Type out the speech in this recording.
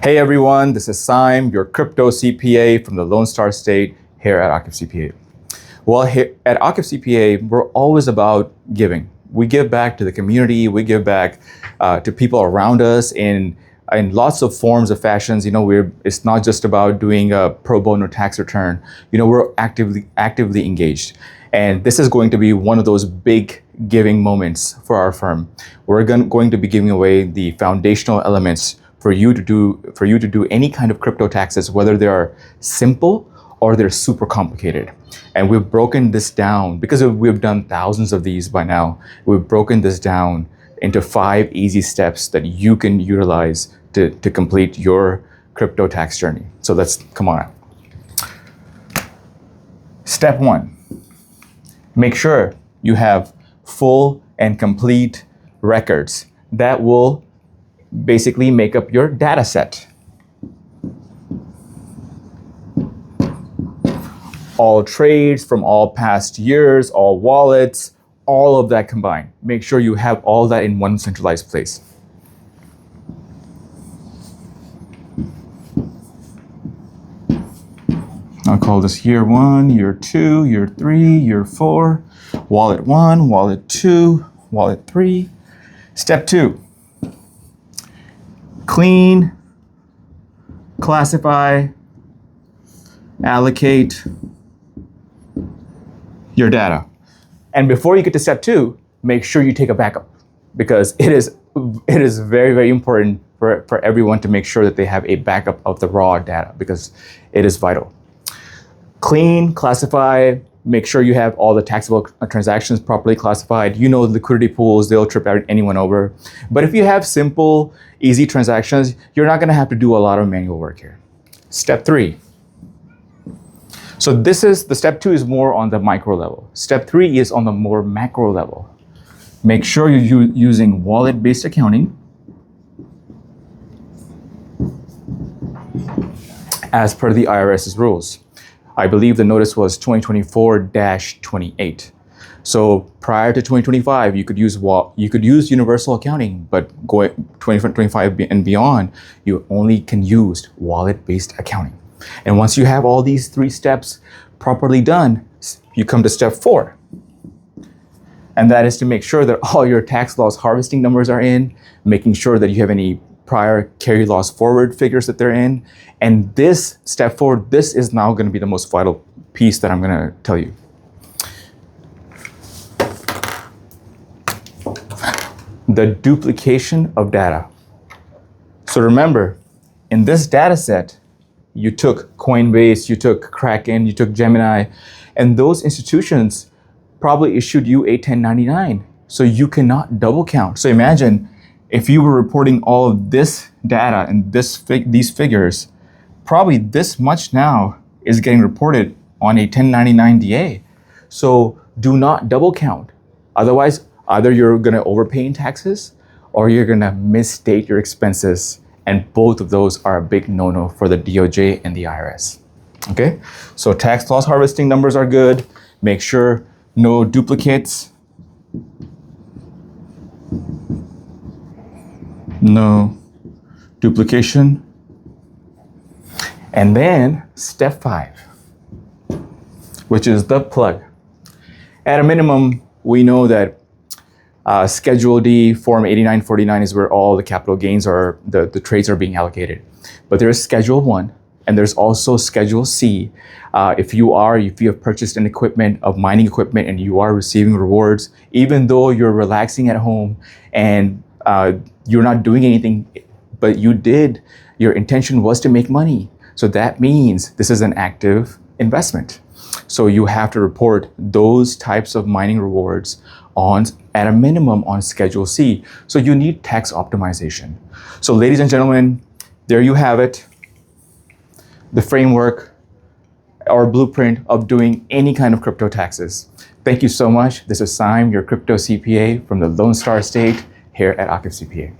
Hey everyone, this is Saim, your Crypto CPA from the Lone Star State here at Akif CPA. Well, here at Akif CPA, we're always about giving. We give back to the community, we give back to people around us in lots of forms of fashions. It's not just about doing a pro bono tax return. We're actively engaged. And this is going to be one of those big giving moments for our firm. We're going to be giving away the foundational elements for you to do any kind of crypto taxes, whether they are simple or they're super complicated. And we've broken this down because we've done thousands of these by now. We've broken this down into 5 easy steps that you can utilize to complete your crypto tax journey. So come on. Step 1, make sure you have full and complete records that will basically make up your data set. All trades from all past years, all wallets, all of that combined. Make sure you have all that in one centralized place. I'll call this year 1, year 2, year 3, year 4, wallet 1, wallet 2, wallet 3. Step 2. Clean, classify, allocate your data. And before you get to step 2, make sure you take a backup, because it is very, very important for everyone to make sure that they have a backup of the raw data, because it is vital. Clean, classify, make sure you have all the taxable transactions properly classified. Liquidity pools, they'll trip anyone over. But if you have simple, easy transactions, you're not gonna have to do a lot of manual work here. Step 3. So the step 2 is more on the micro level. Step 3 is on the more macro level. Make sure you're using wallet-based accounting as per the IRS's rules. I believe the notice was 2024-28. So prior to 2025, you could use universal accounting, but going 2025 and beyond, you only can use wallet-based accounting. And once you have all these 3 steps properly done, you come to step 4. And that is to make sure that all your tax loss harvesting numbers are in, making sure that you have any prior carry loss forward figures that they're in. And this step 4, this is now going to be the most vital piece that I'm going to tell you. The duplication of data. So remember, in this data set, you took Coinbase, you took Kraken, you took Gemini, and those institutions probably issued you a 1099. So you cannot double count. So imagine if you were reporting all of this data and these figures, probably this much now is getting reported on a 1099 DA. So do not double count. Otherwise, either you're gonna overpay in taxes or you're gonna misstate your expenses. And both of those are a big no-no for the DOJ and the IRS. Okay, so tax loss harvesting numbers are good. Make sure no duplicates. No duplication. And then step 5, which is the plug. At a minimum, we know that Schedule D, Form 8949 is where all the capital gains are, the trades are being allocated. But there's Schedule 1, and there's also Schedule C. If you have purchased an mining equipment and you are receiving rewards, even though you're relaxing at home and you're not doing anything, but your intention was to make money. So that means this is an active investment. So you have to report those types of mining rewards at a minimum on Schedule C. So you need tax optimization. So ladies and gentlemen, there you have it. The framework or blueprint of doing any kind of crypto taxes. Thank you so much. This is Saim, your Crypto CPA from the Lone Star State here at Akif CPA.